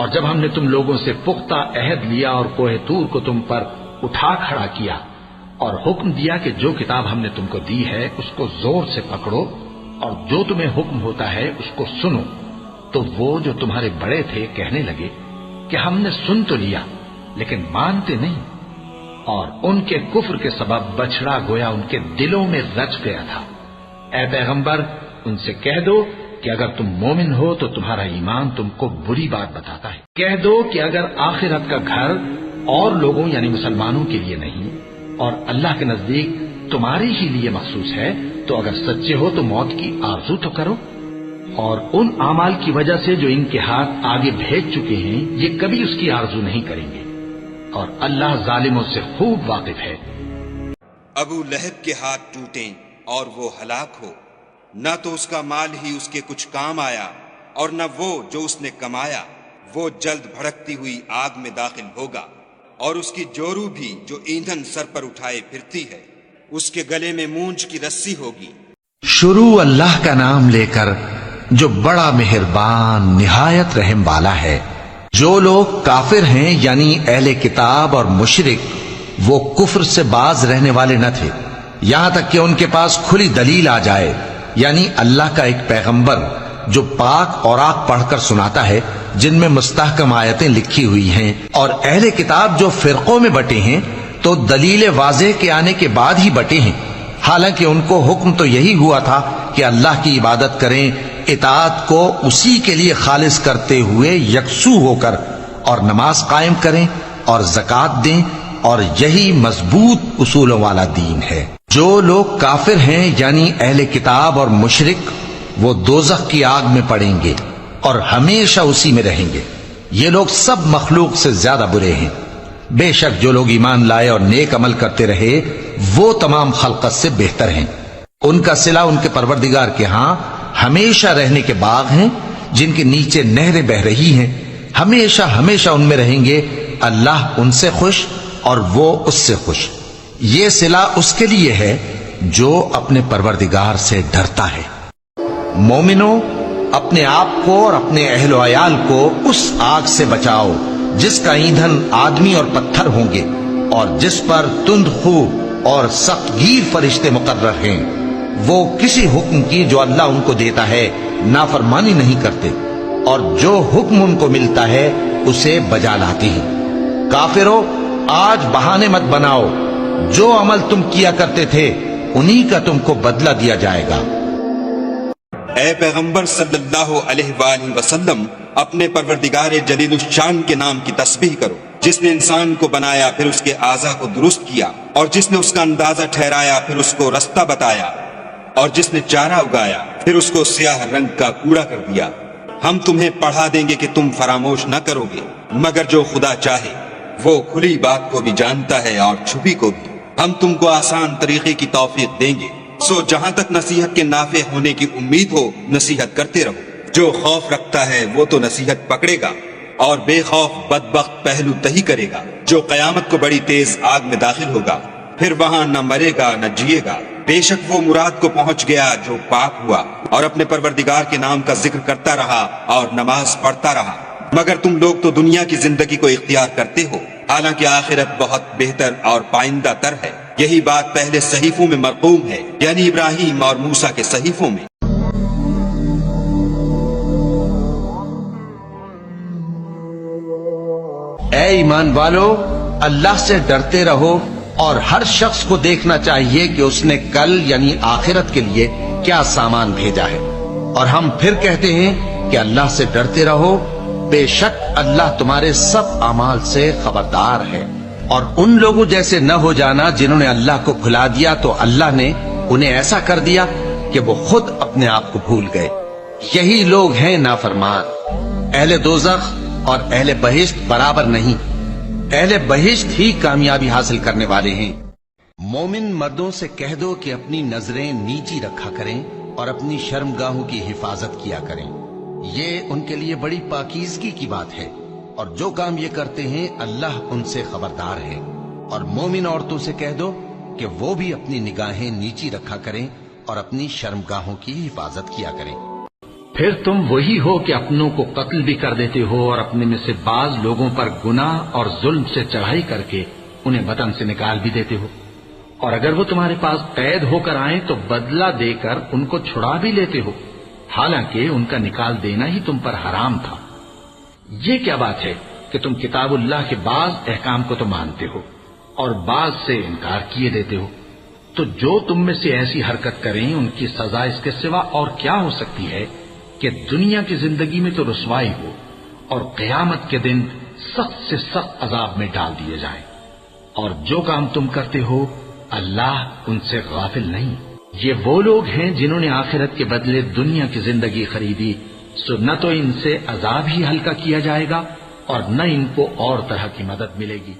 اور جب ہم نے تم لوگوں سے پختہ عہد لیا اور کوہ طور کو تم پر اٹھا کھڑا کیا اور حکم دیا کہ جو کتاب ہم نے تم کو دی ہے اس کو زور سے پکڑو اور جو تمہیں حکم ہوتا ہے اس کو سنو، تو وہ جو تمہارے بڑے تھے کہنے لگے کہ ہم نے سن تو لیا لیکن مانتے نہیں، اور ان کے کفر کے سبب بچڑا گویا ان کے دلوں میں رچ گیا تھا۔ اے پیغمبر ان سے کہہ دو کہ اگر تم مومن ہو تو تمہارا ایمان تم کو بری بات بتاتا ہے۔ کہہ دو کہ اگر آخرت کا گھر اور لوگوں یعنی مسلمانوں کے لیے نہیں اور اللہ کے نزدیک تمہارے ہی لیے مخصوص ہے تو اگر سچے ہو تو موت کی آرزو تو کرو، اور ان اعمال کی وجہ سے جو ان کے ہاتھ آگے بھیج چکے ہیں یہ کبھی اس کی آرزو نہیں کریں گے، اور اللہ ظالموں سے خوب واقف ہے۔ ابو لہب کے ہاتھ ٹوٹیں اور وہ ہلاک ہو، نہ تو اس کا مال ہی اس کے کچھ کام آیا اور نہ وہ جو اس نے کمایا، وہ جلد بھڑکتی ہوئی آگ میں داخل ہوگا، اور اس کی جورو بھی جو ایندھن سر پر اٹھائے پھرتی ہے اس کے گلے میں مونج کی رسی ہوگی۔ شروع اللہ کا نام لے کر جو بڑا مہربان نہایت رحم والا ہے۔ جو لوگ کافر ہیں یعنی اہل کتاب اور مشرک وہ کفر سے باز رہنے والے نہ تھے یہاں تک کہ ان کے پاس کھلی دلیل آ جائے، یعنی اللہ کا ایک پیغمبر جو پاک اوراق پڑھ کر سناتا ہے جن میں مستحکم آیتیں لکھی ہوئی ہیں، اور اہل کتاب جو فرقوں میں بٹے ہیں تو دلیل واضح کے آنے کے بعد ہی بٹے ہیں، حالانکہ ان کو حکم تو یہی ہوا تھا کہ اللہ کی عبادت کریں، اطاعت کو اسی کے لیے خالص کرتے ہوئے یکسو ہو کر، اور نماز قائم کریں اور زکوٰۃ دیں، اور یہی مضبوط اصولوں والا دین ہے۔ جو لوگ کافر ہیں یعنی اہل کتاب اور مشرک وہ دوزخ کی آگ میں پڑیں گے اور ہمیشہ اسی میں رہیں گے، یہ لوگ سب مخلوق سے زیادہ برے ہیں۔ بے شک جو لوگ ایمان لائے اور نیک عمل کرتے رہے وہ تمام خلقت سے بہتر ہیں، ان کا صلہ ان کے پروردگار کے ہاں ہمیشہ رہنے کے باغ ہیں جن کے نیچے نہریں بہ رہی ہیں، ہمیشہ ہمیشہ ان میں رہیں گے، اللہ ان سے خوش اور وہ اس سے خوش۔ یہ صلہ اس کے لیے ہے جو اپنے پروردگار سے ڈرتا ہے۔ مومنوں اپنے آپ کو اور اپنے اہل و عیال کو اس آگ سے بچاؤ جس کا ایندھن آدمی اور پتھر ہوں گے اور جس پر تند خو اور سخت گیر فرشتے مقرر ہیں، وہ کسی حکم کی جو اللہ ان کو دیتا ہے نافرمانی نہیں کرتے، اور جو حکم ان کو ملتا ہے اسے بجا لاتے ہیں۔ کافرو آج بہانے مت بناؤ، جو عمل تم کیا کرتے تھے انہی کا تم کو بدلہ دیا جائے گا۔ اے پیغمبر صلی اللہ علیہ وآلہ وسلم اپنے پروردگار جلیل الشان کے نام کی تسبیح کرو، جس نے انسان کو بنایا پھر اس کے اعضاء کو درست کیا، اور جس نے اس کا اندازہ ٹھہرایا پھر اس کو رستہ بتایا، اور جس نے چارہ اگایا پھر اس کو سیاہ رنگ کا کوڑا کر دیا۔ ہم تمہیں پڑھا دیں گے کہ تم فراموش نہ کرو گے، مگر جو خدا چاہے وہ کھلی بات کو بھی جانتا ہے اور چھپی کو بھی۔ ہم تم کو آسان طریقے کی توفیق دیں گے، سو جہاں تک نصیحت کے نافع ہونے کی امید ہو نصیحت کرتے رہو۔ جو خوف رکھتا ہے وہ تو نصیحت پکڑے گا، اور بے خوف بدبخت پہلو تہی کرے گا، جو قیامت کو بڑی تیز آگ میں داخل ہوگا، پھر وہاں نہ مرے گا نہ جیے گا۔ بے شک وہ مراد کو پہنچ گیا جو پاک ہوا اور اپنے پروردگار کے نام کا ذکر کرتا رہا اور نماز پڑھتا رہا، مگر تم لوگ تو دنیا کی زندگی کو اختیار کرتے ہو، حالانکہ آخرت بہت بہتر اور پائندہ تر ہے۔ یہی بات پہلے صحیفوں میں مرقوم ہے، یعنی ابراہیم اور موسیٰ کے صحیفوں میں۔ اے ایمان والو اللہ سے ڈرتے رہو، اور ہر شخص کو دیکھنا چاہیے کہ اس نے کل یعنی آخرت کے لیے کیا سامان بھیجا ہے، اور ہم پھر کہتے ہیں کہ اللہ سے ڈرتے رہو، بے شک اللہ تمہارے سب اعمال سے خبردار ہے۔ اور ان لوگوں جیسے نہ ہو جانا جنہوں نے اللہ کو بھلا دیا تو اللہ نے انہیں ایسا کر دیا کہ وہ خود اپنے آپ کو بھول گئے، یہی لوگ ہیں نافرمان۔ اہل دوزخ اور اہل بہشت برابر نہیں، اہل بہشت ہی کامیابی حاصل کرنے والے ہیں۔ مومن مردوں سے کہہ دو کہ اپنی نظریں نیچی رکھا کریں اور اپنی شرمگاہوں کی حفاظت کیا کریں، یہ ان کے لیے بڑی پاکیزگی کی بات ہے، اور جو کام یہ کرتے ہیں اللہ ان سے خبردار ہے۔ اور مومن عورتوں سے کہہ دو کہ وہ بھی اپنی نگاہیں نیچی رکھا کریں اور اپنی شرمگاہوں کی حفاظت کیا کریں۔ پھر تم وہی ہو کہ اپنوں کو قتل بھی کر دیتے ہو اور اپنے میں سے بعض لوگوں پر گناہ اور ظلم سے چڑھائی کر کے انہیں وطن سے نکال بھی دیتے ہو، اور اگر وہ تمہارے پاس قید ہو کر آئیں تو بدلہ دے کر ان کو چھڑا بھی لیتے ہو، حالانکہ ان کا نکال دینا ہی تم پر حرام تھا۔ یہ کیا بات ہے کہ تم کتاب اللہ کے بعض احکام کو تو مانتے ہو اور بعض سے انکار کیے دیتے ہو؟ تو جو تم میں سے ایسی حرکت کریں ان کی سزا اس کے سوا اور کیا ہو سکتی ہے کہ دنیا کی زندگی میں تو رسوائی ہو اور قیامت کے دن سخت سے سخت عذاب میں ڈال دیے جائیں۔ اور جو کام تم کرتے ہو اللہ ان سے غافل نہیں۔ یہ وہ لوگ ہیں جنہوں نے آخرت کے بدلے دنیا کی زندگی خریدی، سو نہ تو ان سے عذاب ہی ہلکا کیا جائے گا اور نہ ان کو اور طرح کی مدد ملے گی۔